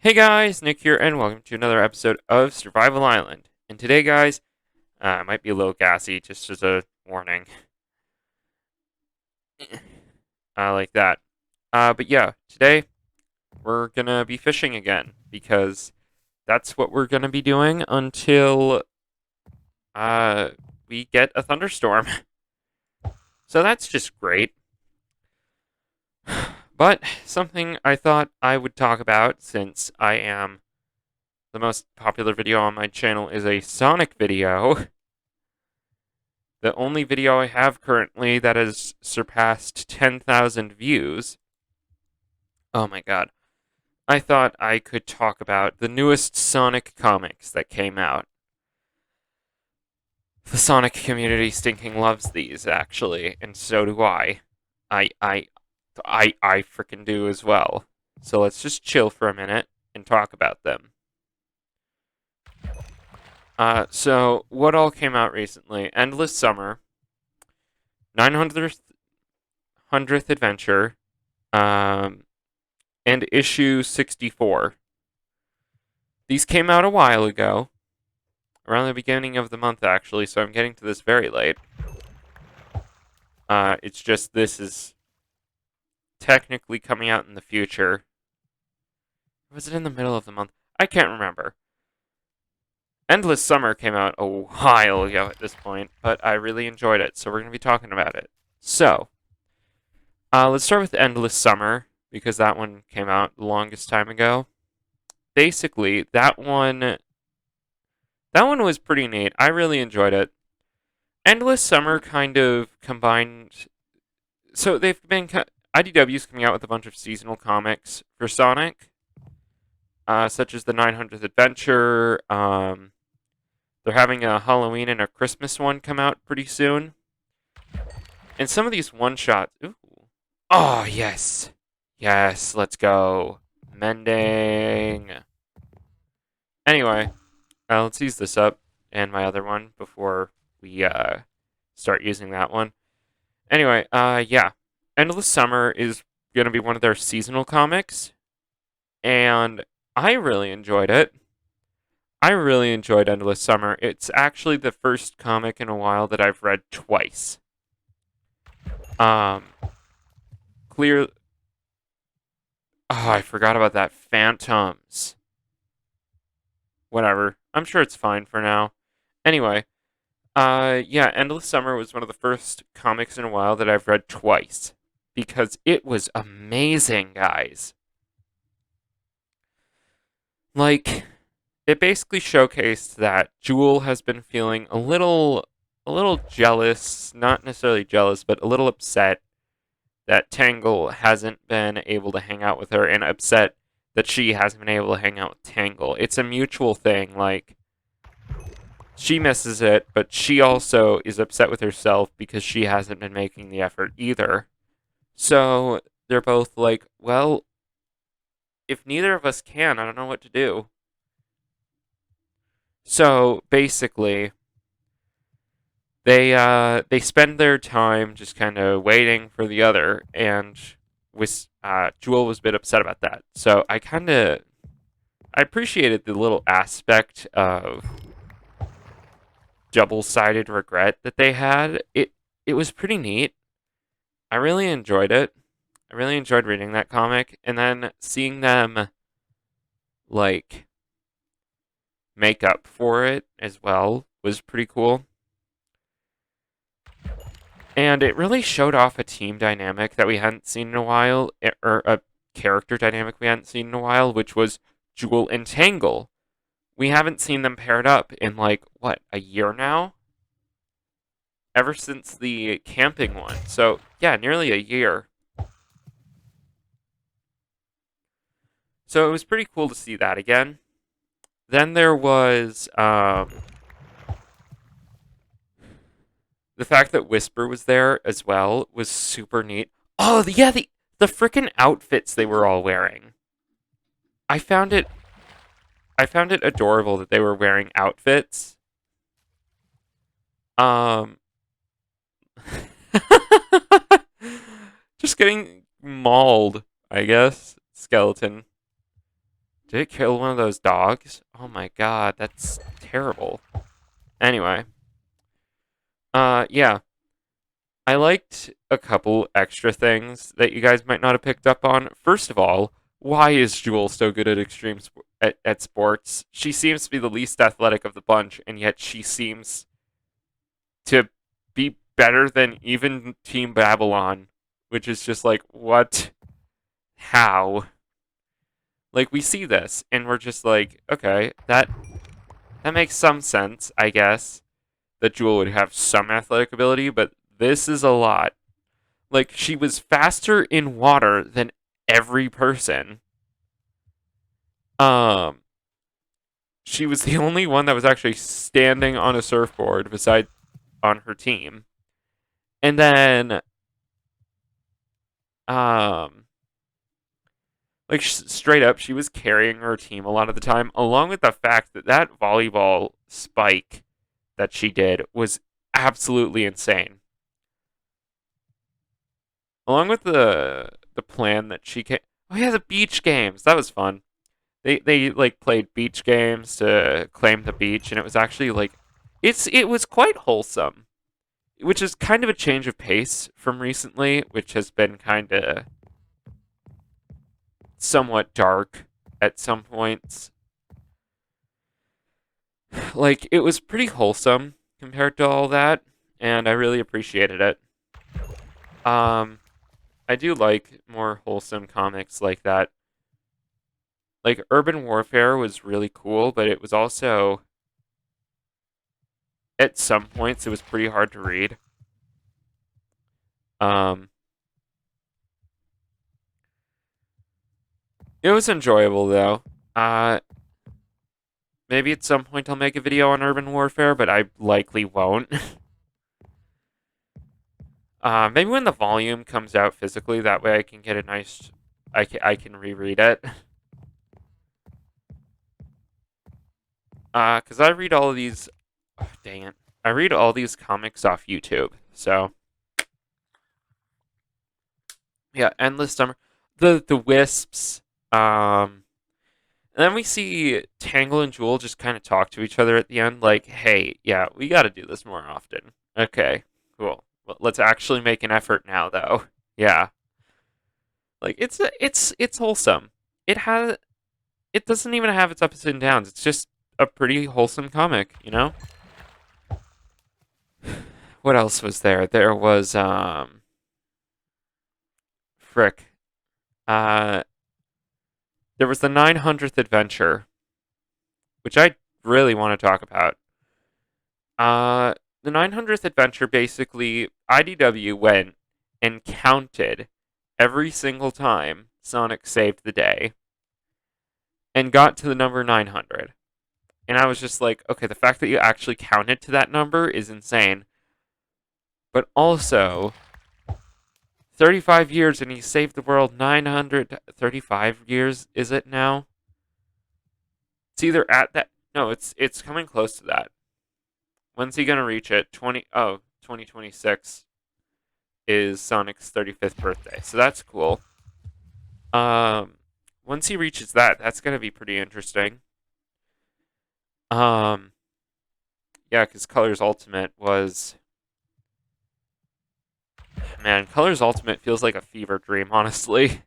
Hey guys, Nick here, and welcome to another episode of Survival Island. And today, guys, I might be a little gassy, just as a warning. Like that. But yeah, today we're gonna be fishing again because that's what we're gonna be doing until we get a thunderstorm. So that's just great. But something I thought I would talk about since I am the most popular video on my channel is a Sonic video. The only video I have currently that has surpassed 10,000 views. Oh my god. I thought I could talk about the newest Sonic comics that came out. The Sonic community stinking loves these, actually, and so do I. I I I freaking do as well. So let's just chill for a minute and talk about them. So what all came out recently? Endless Summer, 900th Adventure, um, and issue 64. These came out a while ago, around the beginning of the month actually, so I'm getting to this very late. It's just this is technically coming out in the future. Was it in the middle of the month? I can't remember. Endless Summer came out a while ago at this point, but I really enjoyed it, so we're going to be talking about it. So, let's start with Endless Summer, because that one came out the longest time ago. Basically, that one was pretty neat. I really enjoyed it. Endless Summer kind of combined. So they've been. IDW's coming out with a bunch of seasonal comics for Sonic, such as the 900th Adventure. They're having a Halloween and a Christmas one come out pretty soon. And some of these one shots. Ooh. Oh, yes. Yes, let's go. Mending. Anyway, let's use this up and my other one before we start using that one. Anyway, yeah. Endless Summer is going to be one of their seasonal comics, and I really enjoyed it. I really enjoyed Endless Summer. It's actually the first comic in a while that I've read twice. Um, clear. Oh, I forgot about that. Phantoms. Whatever. I'm sure it's fine for now. Anyway, yeah, Endless Summer was one of the first comics in a while that I've read twice because it was amazing, guys. Like, it basically showcased that Jewel has been feeling a little jealous, not necessarily jealous, but a little upset that Tangle hasn't been able to hang out with her and upset that she hasn't been able to hang out with Tangle. It's a mutual thing, like she misses it, but she also is upset with herself because she hasn't been making the effort either. So they're both like, well, if neither of us can, I don't know what to do. So basically, they spend their time just kind of waiting for the other, and Jewel was a bit upset about that. So I appreciated the little aspect of double-sided regret that they had. It was pretty neat. I really enjoyed it. I really enjoyed reading that comic, and then seeing them like make up for it as well was pretty cool. And it really showed off a team dynamic that we hadn't seen in a while, or a character dynamic we hadn't seen in a while, which was Jewel and Tangle. We haven't seen them paired up in like, what, a year now? Ever since the camping one. So, yeah, nearly a year. So it was pretty cool to see that again. Then there was the fact that Whisper was there as well was super neat. Oh, yeah, the freaking outfits they were all wearing. I found it I found it adorable that they were wearing outfits. Um just getting mauled, I guess. Skeleton. Did it kill one of those dogs? Oh my god, that's terrible. Anyway, yeah. I liked a couple extra things that you guys might not have picked up on. First of all, why is Jewel so good at at sports? She seems to be the least athletic of the bunch, and yet she seems to be better than even Team Babylon, which is just like, what? How? Like, we see this, and we're just like, okay, that makes some sense, I guess, that Jewel would have some athletic ability, but this is a lot. Like, she was faster in water than every person. Um, she was the only one that was actually standing on a surfboard beside on her team. And then, um, like straight up, she was carrying her team a lot of the time, along with the fact that that volleyball spike that she did was absolutely insane. Along with the plan that she came. Oh yeah, the beach games. That was fun. They like played beach games to claim the beach, and it was actually like it was quite wholesome, which is kind of a change of pace from recently, which has been kind of somewhat dark at some points. Like it was pretty wholesome compared to all that, and I really appreciated it. Um, I do like more wholesome comics like that. Like Urban Warfare was really cool, but it was also at some points it was pretty hard to read. Um, it was enjoyable though. Uh, maybe at some point I'll make a video on Urban Warfare, but I likely won't. Maybe when the volume comes out physically, that way I can get a nice, I can reread it. Cause I read all of these. Oh, dang it! I read all these comics off YouTube. So yeah, Endless Summer, the Wisps. And then we see Tangle and Jewel just kind of talk to each other at the end, like, "Hey, yeah, we got to do this more often." Okay, cool. Well, let's actually make an effort now, though. Yeah, like it's wholesome. It has it doesn't even have its ups and downs. It's just a pretty wholesome comic, you know? What else was there? There was frick. Uh there was the 900th adventure, which I really want to talk about. Uh the 900th adventure basically IDW went and counted every single time Sonic saved the day and got to the number 900. And I was just like, okay, the fact that you actually counted to that number is insane. But also, 35 years and he saved the world 935 years, is it now? It's either at that. No, it's coming close to that. When's he going to reach it? 2026 is Sonic's 35th birthday. So that's cool. Um once he reaches that, that's going to be pretty interesting. Um yeah, cuz Color's Ultimate was man, Color's Ultimate feels like a fever dream, honestly.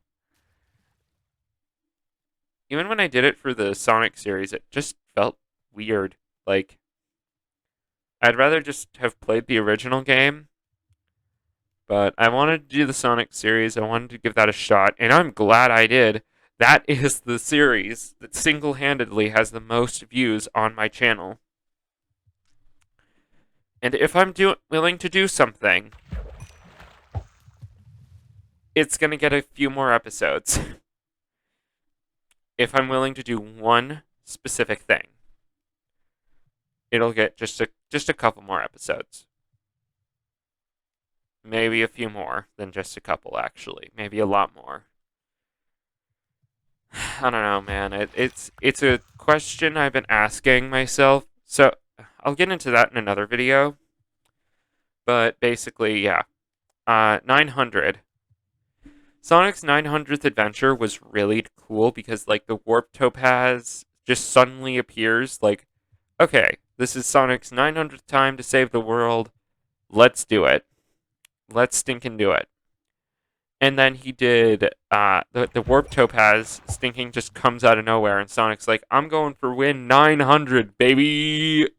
Even when I did it for the Sonic series, it just felt weird. Like, I'd rather just have played the original game, but I wanted to do the Sonic series. I wanted to give that a shot, and I'm glad I did. That is the series that single handedly has the most views on my channel. And if I'm willing to do something, it's going to get a few more episodes. If I'm willing to do one specific thing, it'll get just a couple more episodes. Maybe a few more than just a couple, actually. Maybe a lot more. I don't know, man. It's a question I've been asking myself. So I'll get into that in another video. But basically, yeah. 900. Sonic's 900th adventure was really cool because, like, the Warp Topaz just suddenly appears. Like, okay, this is Sonic's 900th time to save the world. Let's do it. Let's stinking do it. And then he did the Warp Topaz stinking just comes out of nowhere, and Sonic's like, I'm going for win 900, baby.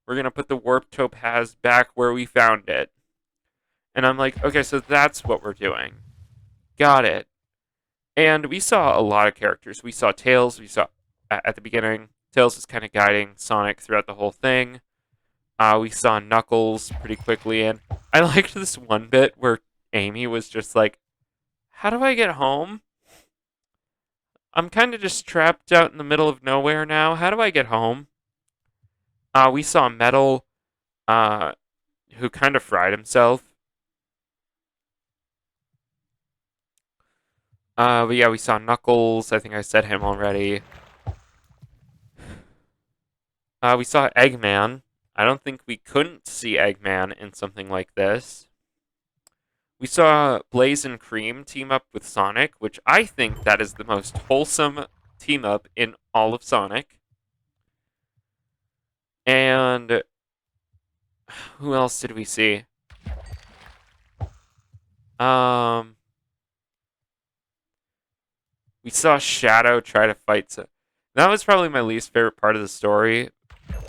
We're going to put the Warp Topaz back where we found it. And I'm like, okay, so that's what we're doing. Got it. And we saw a lot of characters. We saw Tails. We saw at the beginning. Tails is kind of guiding Sonic throughout the whole thing. We saw Knuckles pretty quickly, and I liked this one bit where Amy was just like, "How do I get home? I'm kind of just trapped out in the middle of nowhere now. How do I get home?" We saw Metal, uh, who kind of fried himself. But yeah, we saw Knuckles. I think I said him already. We saw Eggman. I don't think we couldn't see Eggman in something like this. We saw Blaze and Cream team up with Sonic, which I think that is the most wholesome team up in all of Sonic. And who else did we see? We saw Shadow try to fight. That was probably my least favorite part of the story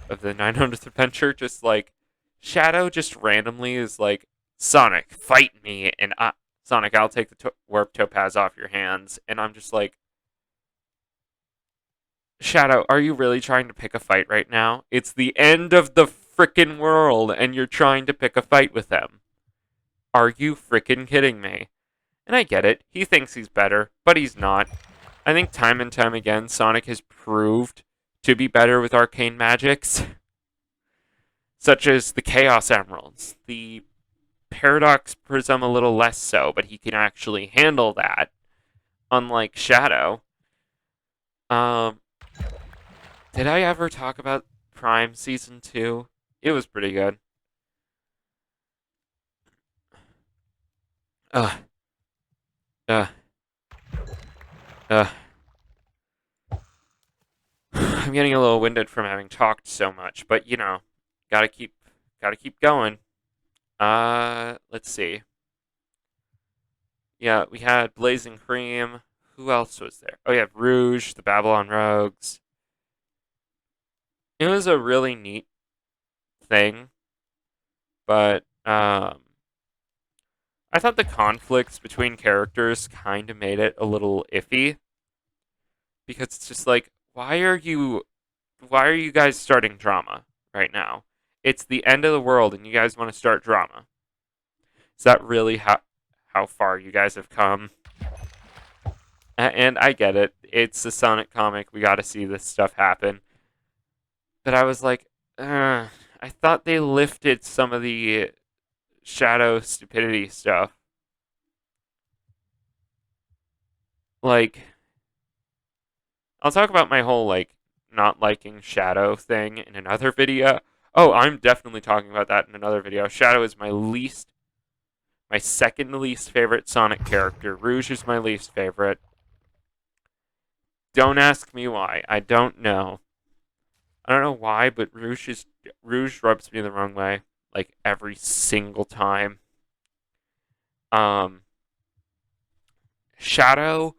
of the 900th adventure. Just like Shadow just randomly is like, Sonic, fight me, and Sonic, I'll take the Warp Topaz off your hands. And I'm just like, Shadow, are you really trying to pick a fight right now? It's the end of the frickin' world, and you're trying to pick a fight with them. Are you frickin' kidding me? And I get it. He thinks he's better, but he's not. I think time and time again, Sonic has proved to be better with arcane magics, such as the Chaos Emeralds. The Paradox Prism a little less so, but he can actually handle that, unlike Shadow. Um, did I ever talk about Prime Season 2? It was pretty good. Ugh. Ugh. Ugh. I'm getting a little winded from having talked so much, but you know, gotta keep going. Let's see. Yeah, we had Blazing Cream. Who else was there? Oh yeah, Rouge, the Babylon Rogues. It was a really neat thing, but I thought the conflicts between characters kind of made it a little iffy because it's just like, why are you guys starting drama right now? It's the end of the world and you guys want to start drama. Is that really how far you guys have come? And I get it. It's a Sonic comic. We got to see this stuff happen. But I was like, I thought they lifted some of the Shadow stupidity stuff. Like, I'll talk about my whole, like, not liking Shadow thing in another video. Oh, I'm definitely talking about that in another video. Shadow is my second least favorite Sonic character. Rouge is my least favorite. Don't ask me why. I don't know. I don't know why, but Rouge rubs me the wrong way, like every single time. Um, Shadow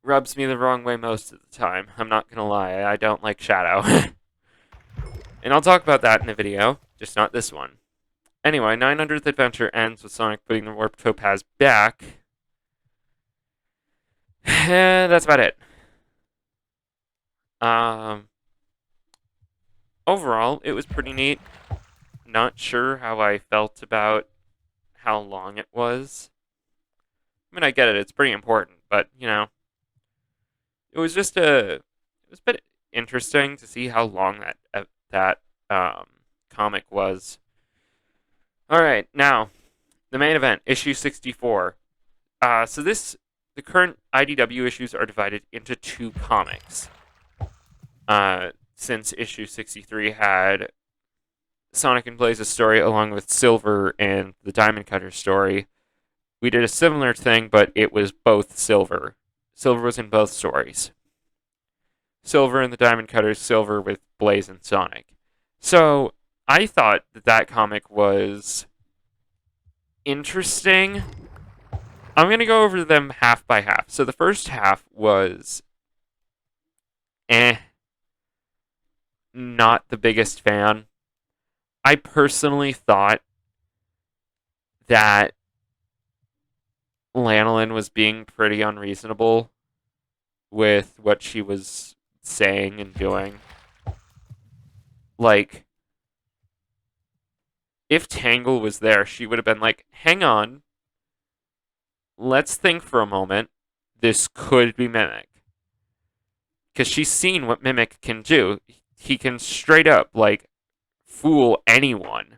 rubs me the wrong way most of the time. I'm not gonna lie, I don't like Shadow. And I'll talk about that in a video, just not this one. Anyway, 900th Adventure ends with Sonic putting the Warp Topaz back. And that's about it. Overall, it was pretty neat. Not sure how I felt about how long it was. I mean, I get it; it's pretty important, but you know, it was it was a bit interesting to see how long that comic was. All right, now the main event, issue 64. The current IDW issues are divided into two comics. Since issue 63 had Sonic and Blaze's story along with Silver and the Diamond Cutter story, we did a similar thing, but it was both Silver. Silver was in both stories. Silver and the Diamond Cutters, Silver with Blaze and Sonic. So I thought that that comic was interesting. I'm going to go over them half by half. So the first half was not the biggest fan. I personally thought that Lanolin was being pretty unreasonable with what she was saying and doing. Like, if Tangle was there, she would have been like, hang on, let's think for a moment. This could be Mimic. Because she's seen what Mimic can do. He can straight up, like, fool anyone.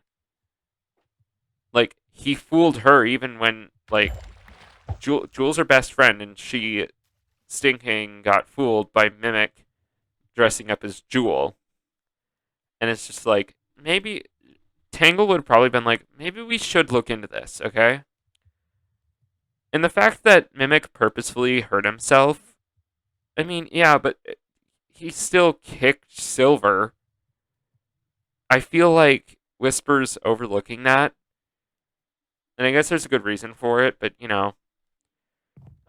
Like, he fooled her even when, like, Jewel's her best friend, and she stinking got fooled by Mimic dressing up as Jewel. And it's just like, maybe Tangle would have probably been like, maybe we should look into this, okay? And the fact that Mimic purposefully hurt himself, I mean, yeah, but he still kicked Silver. I feel like Whisper's overlooking that. And I guess there's a good reason for it, but I don't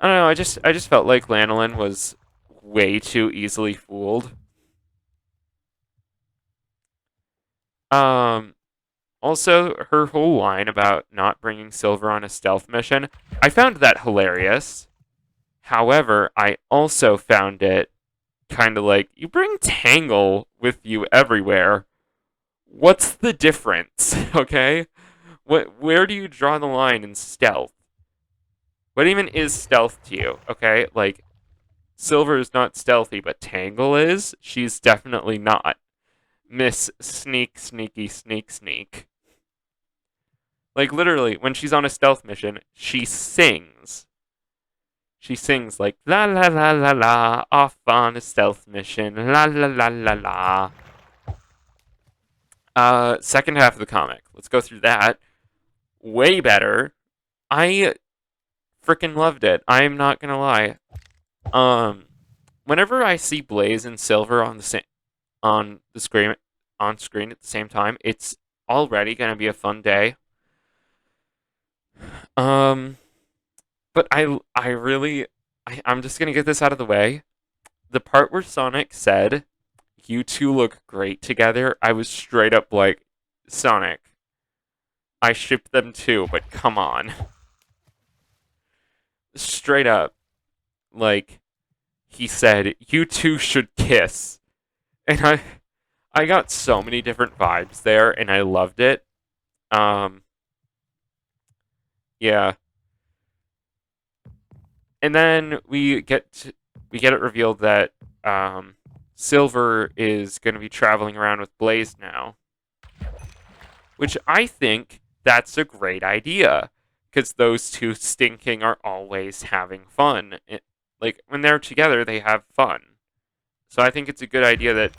know, I just felt like Lanolin was way too easily fooled. Um Also, her whole line about not bringing Silver on a stealth mission, I found that hilarious. However, I also found it kind of like, you bring Tangle with you everywhere. What's the difference? Okay? Where do you draw the line in stealth? What even is stealth to you? Okay? Like, Silver is not stealthy, but Tangle is? She's definitely not. Miss Sneak, Sneaky, Sneak, Sneak. Like, literally, when she's on a stealth mission, she sings. She sings like, la la la la la, off on a stealth mission, la la la la la. Second half of the comic. Let's go through that. Way better. I freaking loved it. I'm not gonna lie. Um, Whenever I see Blaze and Silver on the screen at the same time, it's already gonna be a fun day. Um, but I really I'm just gonna get this out of the way. The part where Sonic said, "You two look great together," I was straight up like, Sonic, I ship them too, but come on. Straight up, like, he said, "You two should kiss," and I got so many different vibes there, and I loved it. Um, yeah, and then we get it revealed that Silver is going to be traveling around with Blaze now, which I think that's a great idea because those two stinking are always having fun. Like when they're together, they have fun. So I think it's a good idea that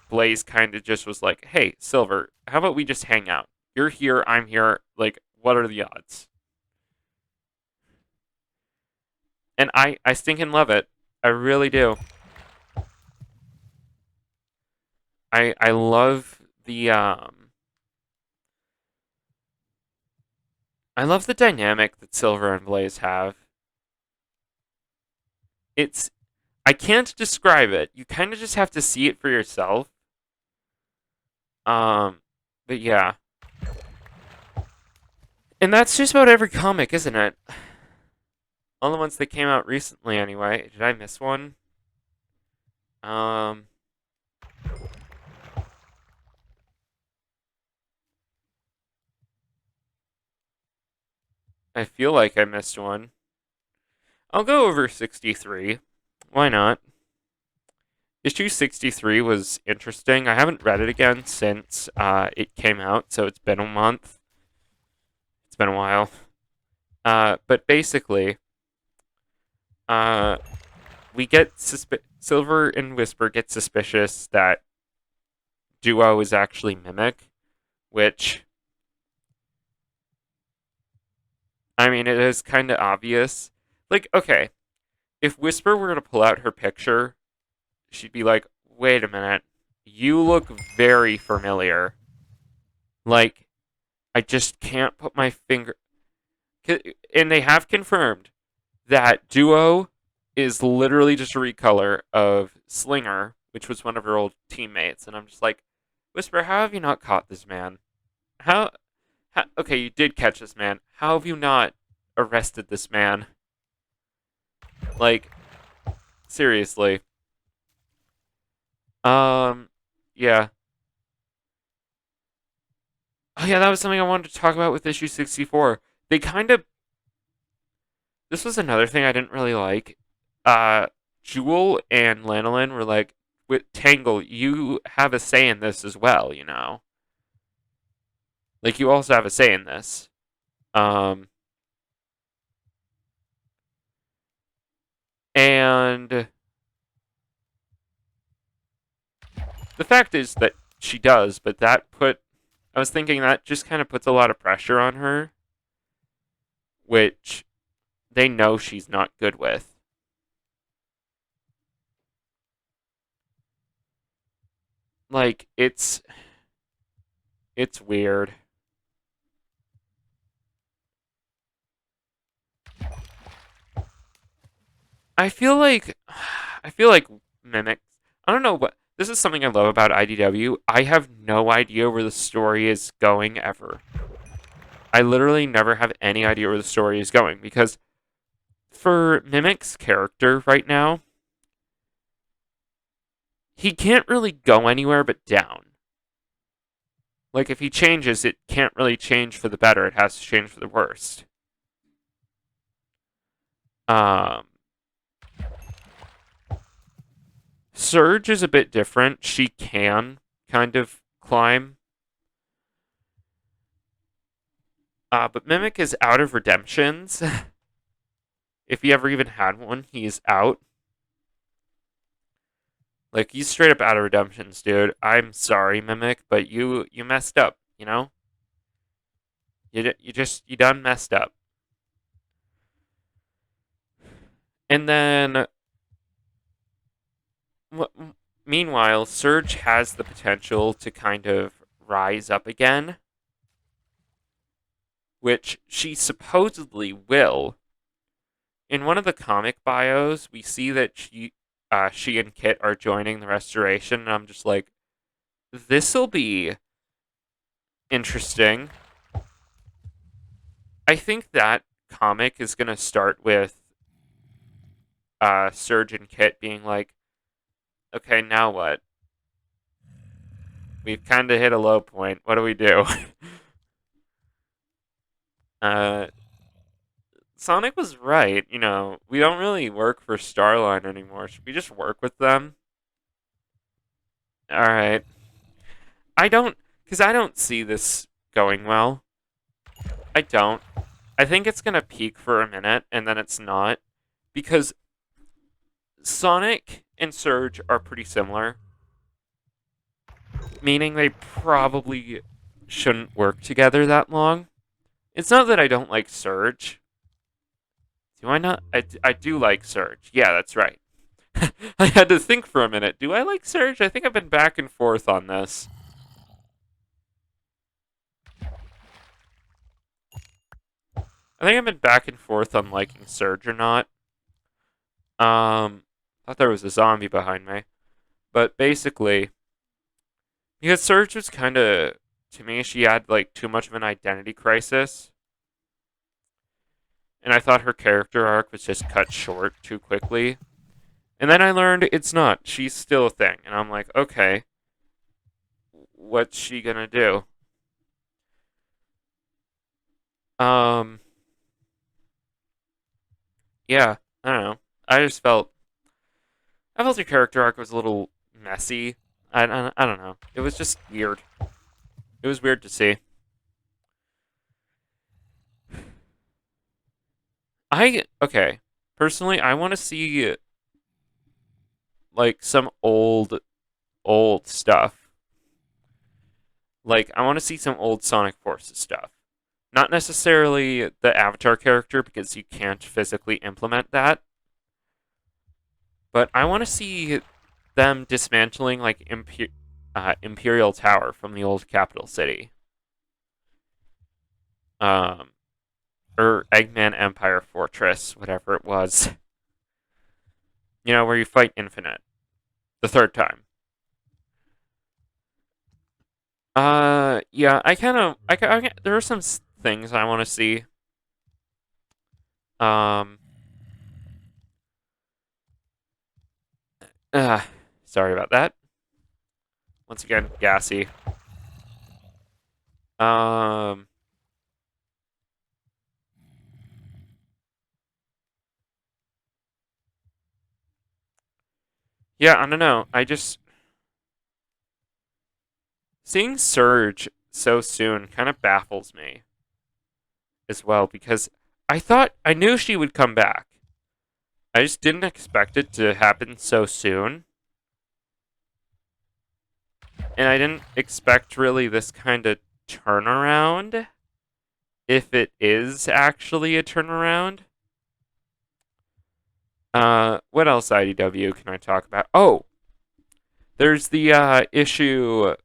Blaze kind of just was like, "Hey, Silver, how about we just hang out? You're here, I'm here. Like, what are the odds?" And I stinking love it. I really do. I love the I love the dynamic that Silver and Blaze have. It's I can't describe it. You kind of just have to see it for yourself. Um, but yeah. And that's just about every comic, isn't it? All the ones that came out recently anyway. Did I miss one? Um I feel like I missed one. I'll go over 63. Why not? Issue 63 was interesting. I haven't read it again since it came out, so it's been a month. It's been a while. But basically, uh, we get Silver and Whisper get suspicious that Duo is actually Mimic, which I mean, it is kind of obvious. Like, okay, if Whisper were to pull out her picture, she'd be like, wait a minute, you look very familiar. Like, I just can't put my finger. And they have confirmed that Duo is literally just a recolor of Slinger, which was one of her old teammates. And I'm just like, Whisper, how have you not caught this man? How okay, you did catch this man. How have you not arrested this man? Like, seriously. Um, yeah. Oh yeah, that was something I wanted to talk about with issue 64. They kind of this was another thing I didn't really like. Uh, Jewel and Lanolin were like, with Tangle, you have a say in this as well, you know? Like, you also have a say in this. Um, and the fact is that she does, but I was thinking that just kind of puts a lot of pressure on her, which they know she's not good with. Like, it's weird. I feel like I feel like Mimic. I don't know what this is something I love about IDW. I have no idea where the story is going ever. I literally never have any idea where the story is going because for Mimic's character right now, he can't really go anywhere but down. Like if he changes, it can't really change for the better. It has to change for the worst. Um, Surge is a bit different. She can kind of climb. But Mimic is out of redemptions. If he ever even had one, he's out. Like he's straight up out of redemptions, dude. I'm sorry, Mimic, but you messed up. You know, you done messed up. And then, meanwhile, Surge has the potential to kind of rise up again, which she supposedly will. In one of the comic bios, we see that she and Kit are joining the Restoration, and I'm just like, this'll be interesting. I think that comic is gonna start with Surge and Kit being like, okay, now what? We've kind of hit a low point. What do we do? uh, Sonic was right. You know, we don't really work for Starline anymore. Should we just work with them? All right. Because I don't see this going well. I don't. I think it's gonna peak for a minute and then it's not, because Sonic and Surge are pretty similar, meaning they probably shouldn't work together that long. It's not that I don't like Surge. Do I not? I do like Surge. Yeah, that's right. I had to think for a minute. Do I like Surge? I think I've been back and forth on this. I think I've been back and forth on liking Surge or not. Thought there was a zombie behind me. But basically, because Surge was kind of, to me, she had like too much of an identity crisis. And I thought her character arc was just cut short too quickly. And then I learned it's not. She's still a thing. And I'm like, okay, what's she gonna do? Um, yeah, I don't know. I just I felt her character arc was a little messy. I don't know. It was just weird. It was weird to see. Okay. Personally, I want to see like some old stuff. Like I want to see some old Sonic Forces stuff. Not necessarily the avatar character, because you can't physically implement that, but I want to see them dismantling like Imperial Tower from the old capital city, um, or Eggman Empire Fortress, whatever it was. You know, where you fight Infinite the third time. Yeah, there are some things I want to see. Um, uh, Sorry about that. Once again, gassy. Um, yeah, I don't know. Seeing Surge so soon kind of baffles me as well, because I knew she would come back. I just didn't expect it to happen so soon. And I didn't expect really this kind of turnaround, if it is actually a turnaround. What else IDW can I talk about? Oh, there's the issue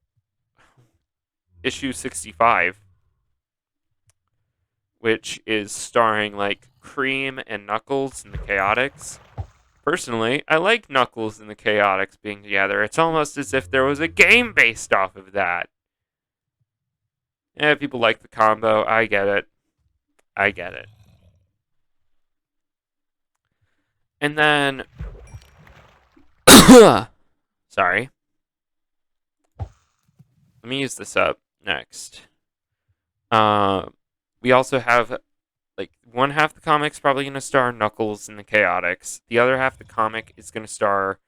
65, which is starring like Cream and Knuckles and the Chaotix. Personally, I like Knuckles and the Chaotix being together. It's almost as if there was a game based off of that. Yeah, people like the combo. I get it. I get it. And then, sorry. Let me use this up next. Uh, we also have like one half the comic's probably going to star Knuckles and the Chaotix. The other half the comic is going to star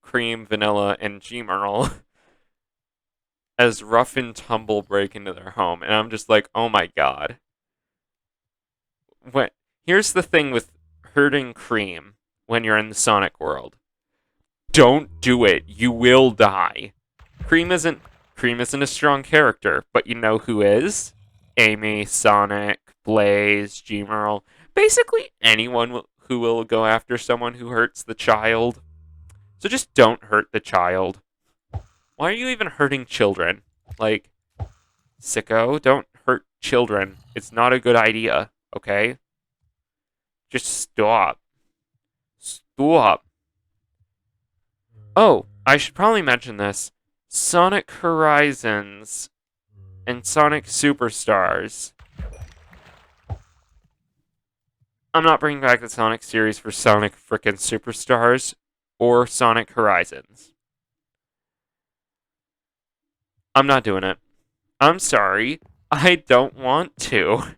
Cream, Vanilla, and G Merle as rough and tumble break into their home. And I'm just like, oh my god. What? Here's the thing with hurting Cream when you're in the Sonic world. Don't do it. You will die. Cream isn't Cream isn't a strong character, but you know who is? Amy, Sonic, Blaze, G Merle. Basically anyone who will go after someone who hurts the child. So just don't hurt the child. Why are you even hurting children? Like, sicko, don't hurt children. It's not a good idea, okay? Just stop. Stop. Oh, I should probably mention this. Sonic Horizons and Sonic Superstars. I'm not bringing back the Sonic series for Sonic frickin' Superstars or Sonic Horizons. I'm not doing it. I'm sorry. I don't want to.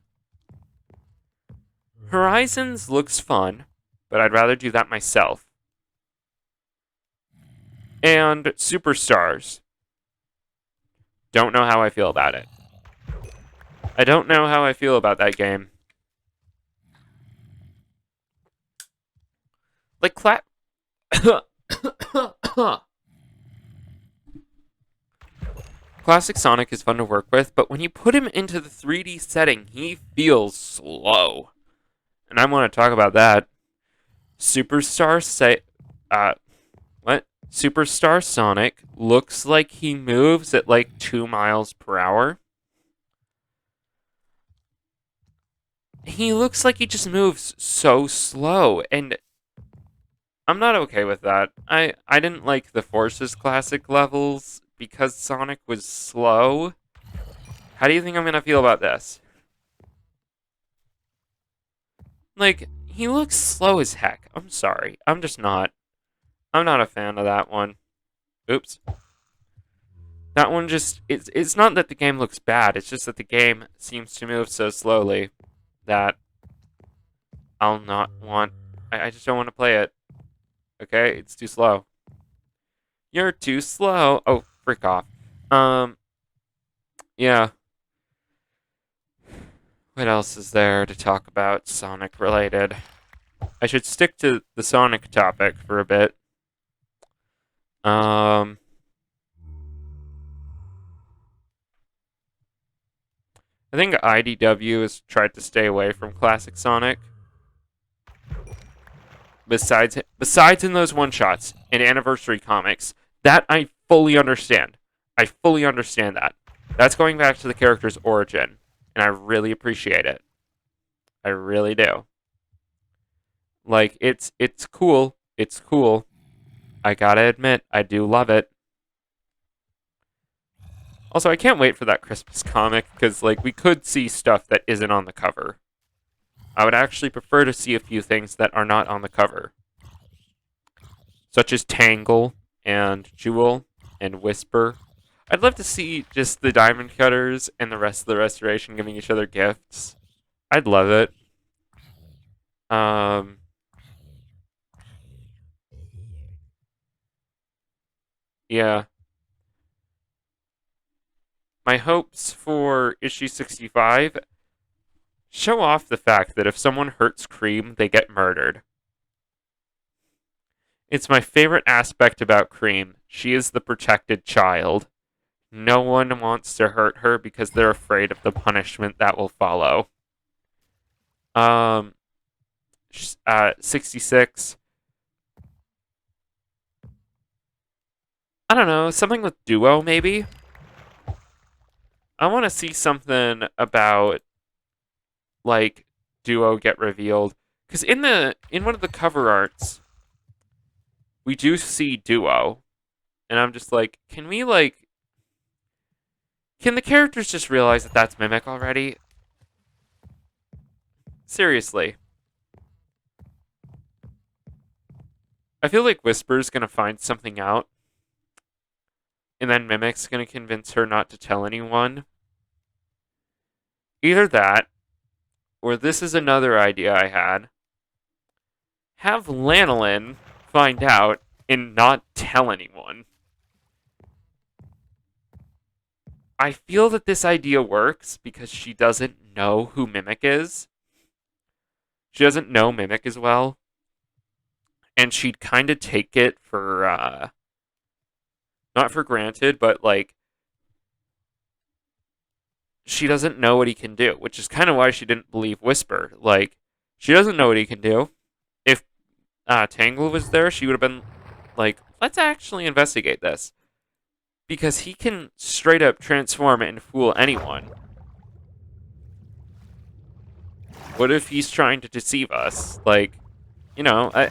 Horizons looks fun, but I'd rather do that myself. And Superstars. Don't know how I feel about it. I don't know how I feel about that game. Like, Classic Sonic is fun to work with, but when you put him into the 3D setting, he feels slow. And I want to talk about that. Superstar say what? Superstar Sonic looks like he moves at like 2 miles per hour. He looks like he just moves so slow, and I'm not okay with that. I didn't like the Forces Classic levels because Sonic was slow. How do you think I'm gonna feel about this? Like, he looks slow as heck. I'm sorry. I'm just not. I'm not a fan of that one. Oops. That one just it's not that the game looks bad, it's just that the game seems to move so slowly that I'll not want I just don't want to play it. Okay? It's too slow. You're too slow. Oh, frick off. Um yeah. What else is there to talk about Sonic related? I should stick to the Sonic topic for a bit. I think IDW has tried to stay away from classic Sonic. Besides in those one shots and anniversary comics, that I fully understand. I fully understand that. That's going back to the character's origin, and I really appreciate it. I really do. Like it's cool. It's cool. I gotta admit, I do love it. Also, I can't wait for that Christmas comic because like we could see stuff that isn't on the cover. I would actually prefer to see a few things that are not on the cover, such as Tangle and Jewel and Whisper. I'd love to see just the Diamond Cutters and the rest of the Restoration giving each other gifts. I'd love it. Um, yeah. My hopes for issue 65 show off the fact that if someone hurts Cream, they get murdered. It's my favorite aspect about Cream. She is the protected child. No one wants to hurt her because they're afraid of the punishment that will follow. Um, 66. I don't know, something with Duo maybe? I want to see something about like Duo get revealed because in one of the cover arts we do see Duo, and I'm just like, can the characters just realize that that's Mimic already? Seriously. I feel like Whisper's gonna find something out, and then Mimic's gonna convince her not to tell anyone. Either that, or this is another idea I had. Have Lanolin find out and not tell anyone. I feel that this idea works because she doesn't know who Mimic is. She doesn't know Mimic as well. And she'd kind of take it for, not for granted, but like, she doesn't know what he can do, which is kind of why she didn't believe Whisper. Like, she doesn't know what he can do. If Tangle was there, she would have been like, let's actually investigate this. Because he can straight up transform and fool anyone. What if he's trying to deceive us? Like, I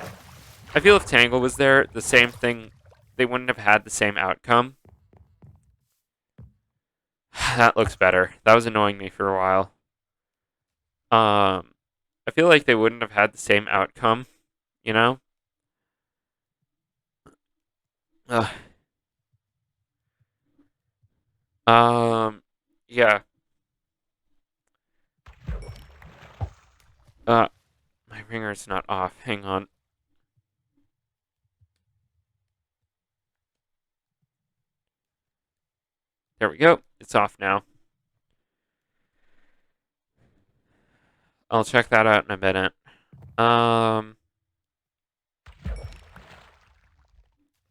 feel if Tangle was there, the same thing, they wouldn't have had the same outcome. That looks better. That was annoying me for a while. I feel like they wouldn't have had the same outcome, you know? Uh, yeah. Uh, my ringer's not off. Hang on. There we go. It's off now. I'll check that out in a minute.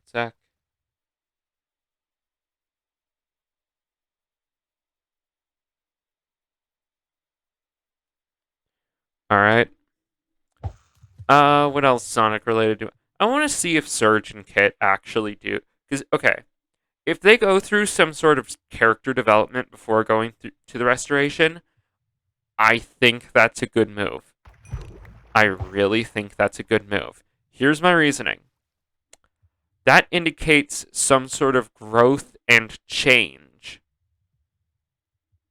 Sec. All right. What else Sonic related to? I want to see if Surge and Kit actually do. Because, okay, if they go through some sort of character development before going to the restoration, I think that's a good move. I really think that's a good move. Here's my reasoning. That indicates some sort of growth and change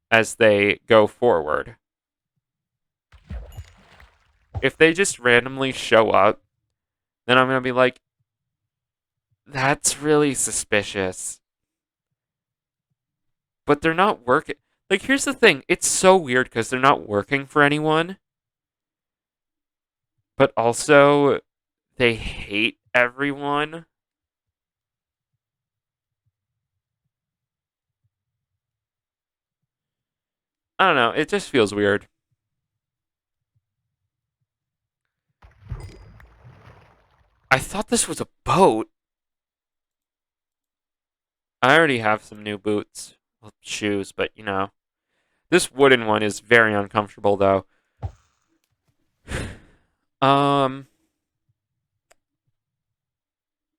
as they go forward. If they just randomly show up, then I'm going to be like, that's really suspicious. But they're not working. Like, here's the thing. It's so weird because they're not working for anyone. But also, they hate everyone. I don't know. It just feels weird. I thought this was a boat. I already have some new boots. Well, shoes, but This wooden one is very uncomfortable, though. Um,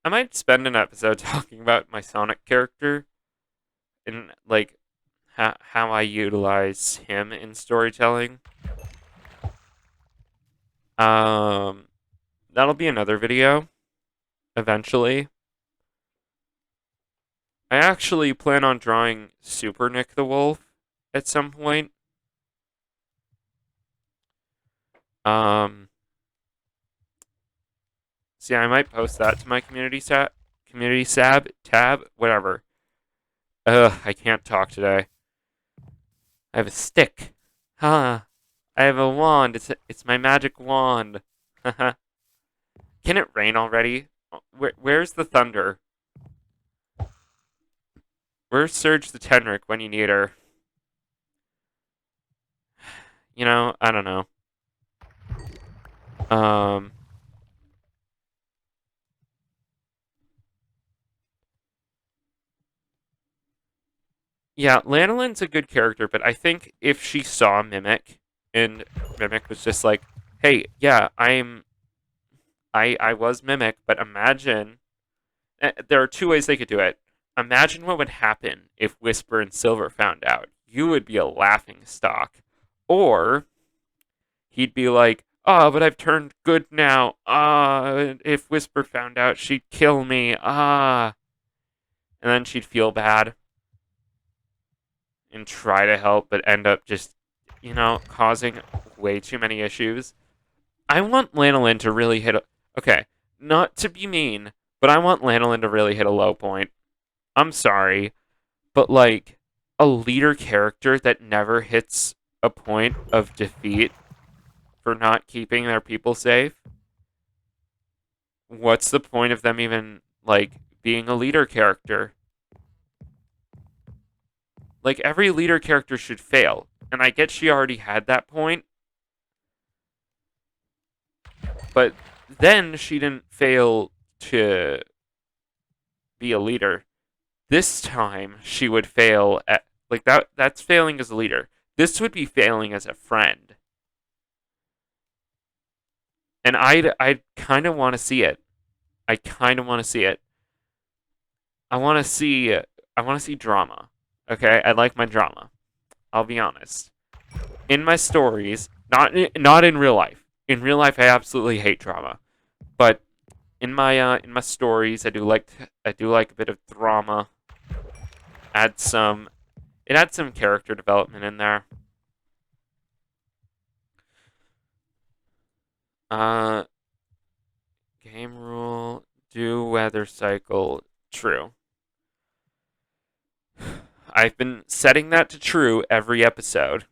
I might spend an episode talking about my Sonic character and like how I utilize him in storytelling. Um, that'll be another video eventually. I actually plan on drawing Super Nick the Wolf at some point. Um, See, I might post that to my community sab tab, whatever. Ugh, I can't talk today. I have a stick. Huh. I have a wand. It's my magic wand. Haha. Can it rain already? Where's the thunder? Where's Surge the Tenric when you need her? I don't know. Um, yeah, Lanolin's a good character, but I think if she saw Mimic and Mimic was just like, "Hey, yeah, I was Mimic, but imagine there are two ways they could do it. Imagine what would happen if Whisper and Silver found out. You would be a laughing stock. Or he'd be like, "Ah, but I've turned good now. Ah, if Whisper found out, she'd kill me. Ah." And then she'd feel bad and try to help, but end up just, causing way too many issues. I want Lanolin to really hit a. Okay, not to be mean, but I want Lanolin to really hit a low point. I'm sorry, but like a leader character that never hits a point of defeat for not keeping their people safe, what's the point of them even like being a leader character? Like every leader character should fail. And I get she already had that point, but then she didn't fail to be a leader. This time she would fail at like that's failing as a leader. This would be failing as a friend. And I kind of want to see it. I kind of want to see it. I want to see drama. Okay? I like my drama. I'll be honest. In my stories, not in real life. In real life I absolutely hate drama. But in my stories, I do like a bit of drama. It adds some character development in there. Uh Game rule, do weather cycle, true. I've been setting that to true every episode.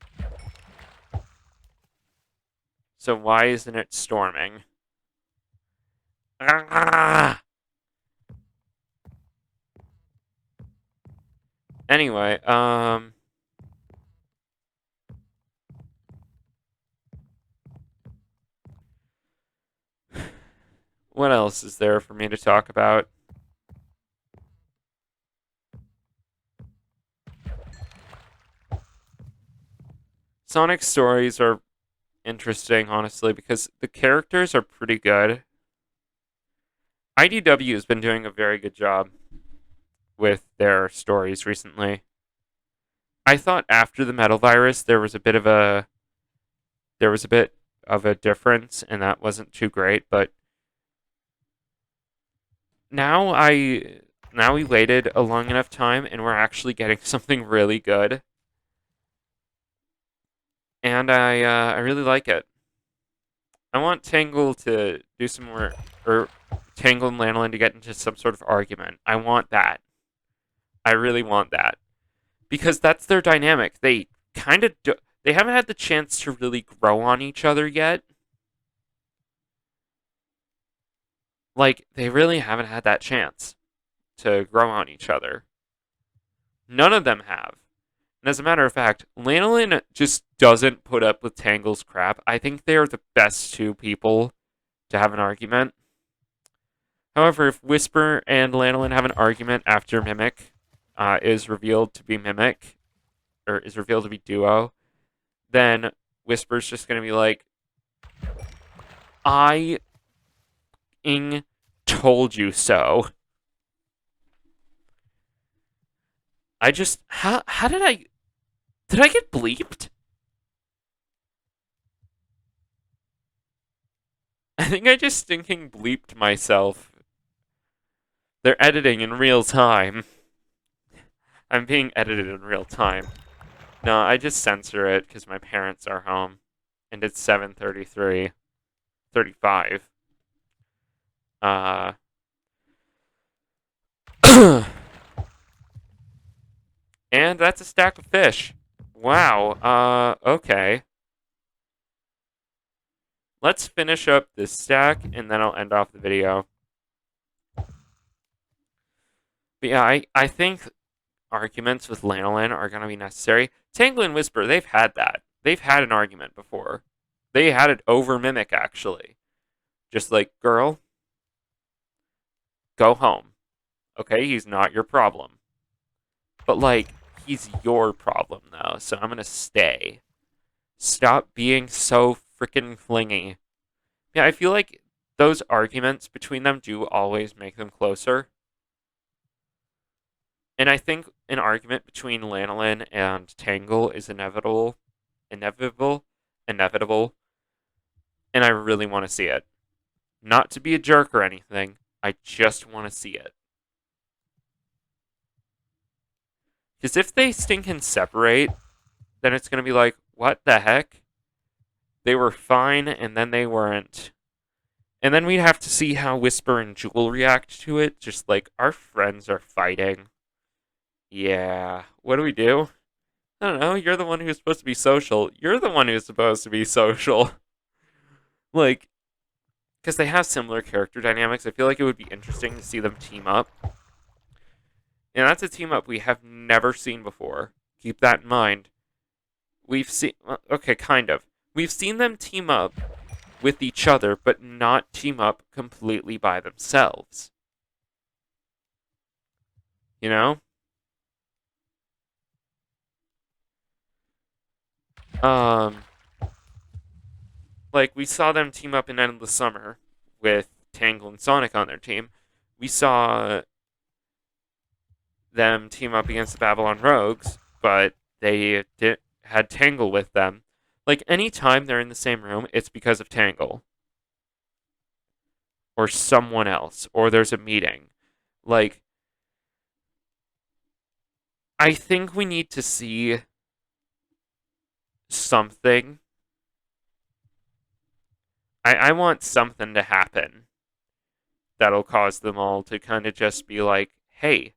So why isn't it storming? Ah! Anyway, what else is there for me to talk about? Sonic stories are interesting, honestly, because the characters are pretty good. IDW has been doing a very good job with their stories recently. I thought after the metal virus there was a bit of a difference and that wasn't too great, but now we waited a long enough time and we're actually getting something really good. And I really like it. I want Tangle to do some more, or Tangle and Lanolin to get into some sort of argument. I want that. I really want that. Because that's their dynamic. They kind of they haven't had the chance to really grow on each other yet. Like, they really haven't had that chance to grow on each other. None of them have. And as a matter of fact, Lanolin just doesn't put up with Tangle's crap. I think they are the best two people to have an argument. However, if Whisper and Lanolin have an argument after Mimic is revealed to be Mimic, or is revealed to be duo, then Whisper's just gonna be like, I told you so. I just how did I get bleeped? I think I just stinking bleeped myself. They're editing in real time. I'm being edited in real time. No, I just censor it because my parents are home. And it's 7:33, 35. Uh, and that's a stack of fish. Wow. Okay. Let's finish up this stack, and then I'll end off the video. But yeah, I think arguments with Lanolin are going to be necessary. Tangle and Whisper, they've had that. They've had an argument before. They had it over Mimic, actually. Just like, girl, go home. Okay, he's not your problem. But, like, he's your problem, though, so I'm going to stay. Stop being so freaking flingy. Yeah, I feel like those arguments between them do always make them closer. And I think an argument between Lanolin and Tangle is inevitable. Inevitable. And I really want to see it. Not to be a jerk or anything. I just want to see it. Because if they stinking separate, then it's going to be like, what the heck? They were fine, and then they weren't. And then we'd have to see how Whisper and Jewel react to it. Just like, our friends are fighting. Yeah. What do we do? I don't know. You're the one who's supposed to be social. You're the one who's supposed to be social. Like, because they have similar character dynamics, I feel like it would be interesting to see them team up. And that's a team up we have never seen before. Keep that in mind. We've seen, okay, kind of. We've seen them team up with each other, but not team up completely by themselves. You know? Like, we saw them team up in Endless Summer with Tangle and Sonic on their team. We saw them team up against the Babylon Rogues, but they had Tangle with them. Like, anytime they're in the same room, it's because of Tangle. Or someone else. Or there's a meeting. Like, I think we need to see something. I want something to happen that'll cause them all to kind of just be like, hey,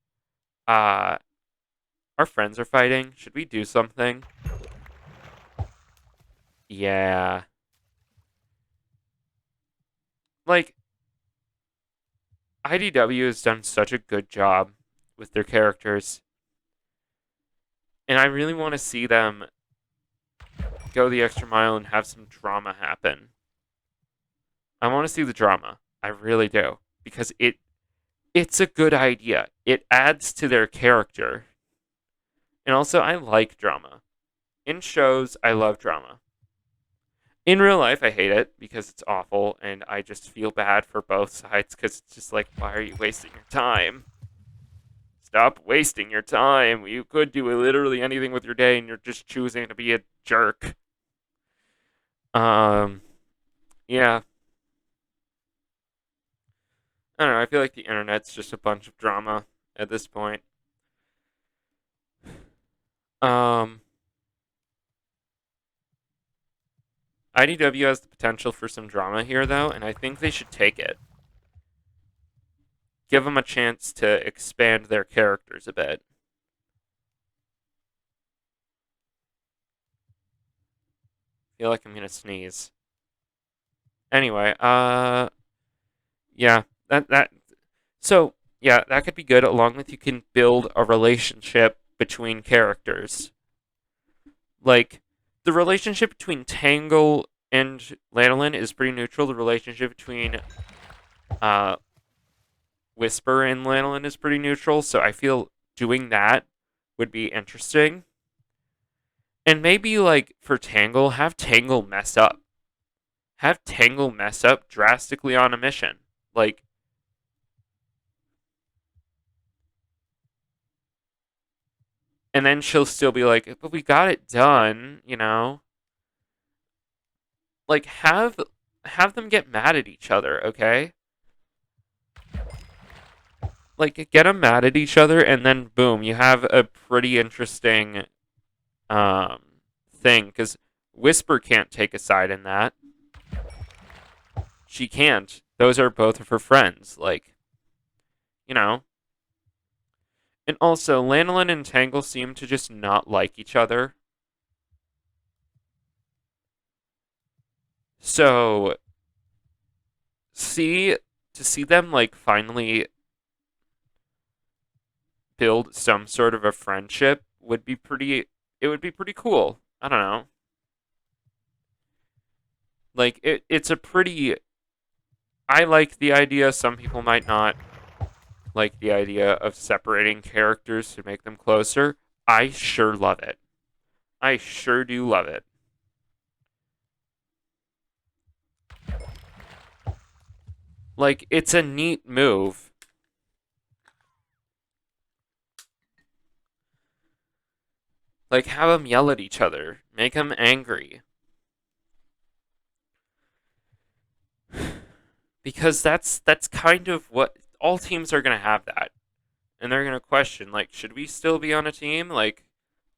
our friends are fighting. Should we do something? Yeah. Like, IDW has done such a good job with their characters. And I really want to see them go the extra mile and have some drama happen. I want to see the drama. I really do. Because it's a good idea. It adds to their character. And also, I like drama. In shows, I love drama. In real life, I hate it because it's awful, and I just feel bad for both sides because it's just like, why are you wasting your time? Stop wasting your time. You could do literally anything with your day, and you're just choosing to be a jerk. Yeah. I don't know. I feel like the internet's just a bunch of drama at this point. IDW has the potential for some drama here, though, and I think they should take it. Give them a chance to expand their characters a bit. Feel like I'm gonna sneeze. Anyway, yeah, so yeah, that could be good. Along with you can build a relationship between characters. Like the relationship between Tangle and Lanolin is pretty neutral. The relationship between Whisper and Lanolin is pretty neutral. So I feel doing that would be interesting. And maybe, like, for Tangle, have Tangle mess up. Have Tangle mess up drastically on a mission. Like, and then she'll still be like, but we got it done, you know? Like, have them get mad at each other, okay? Like, get them mad at each other, and then boom, you have a pretty interesting um thing, because Whisper can't take a side in that. She can't. Those are both of her friends, like, you know. And also, Lanolin and Tangle seem to just not like each other. So, see to see them like finally build some sort of a friendship would be pretty it would be pretty cool. I don't know. Like it's a pretty I like the idea, some people might not like the idea of separating characters to make them closer. I sure love it. I sure do love it. Like it's a neat move. Like have them yell at each other, make them angry. Because that's kind of what all teams are going to have that. And they're going to question like should we still be on a team? Like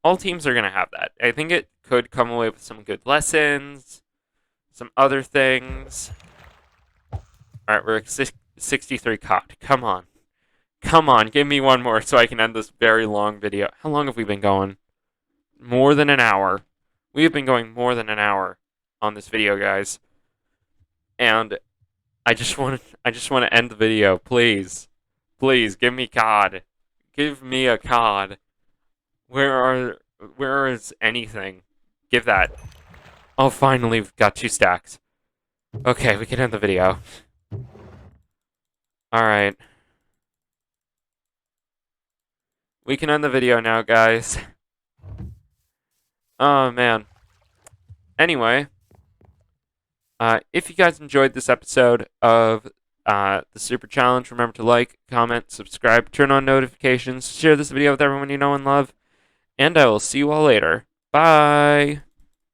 all teams are going to have that. I think it could come away with some good lessons, some other things. All right, we're at 63 caught. Come on. Come on, give me one more so I can end this very long video. How long have we been going? More than an hour. We have been going more than an hour on this video, guys. And I just want to end the video, please. Please give me COD. Give me a COD. Where is anything? Give that. Oh, finally we've got 2 stacks. Okay, we can end the video. All right. We can end the video now, guys. Oh man. Anyway, if you guys enjoyed this episode of the Super Challenge, remember to like, comment, subscribe, turn on notifications, share this video with everyone you know and love, and I will see you all later. Bye!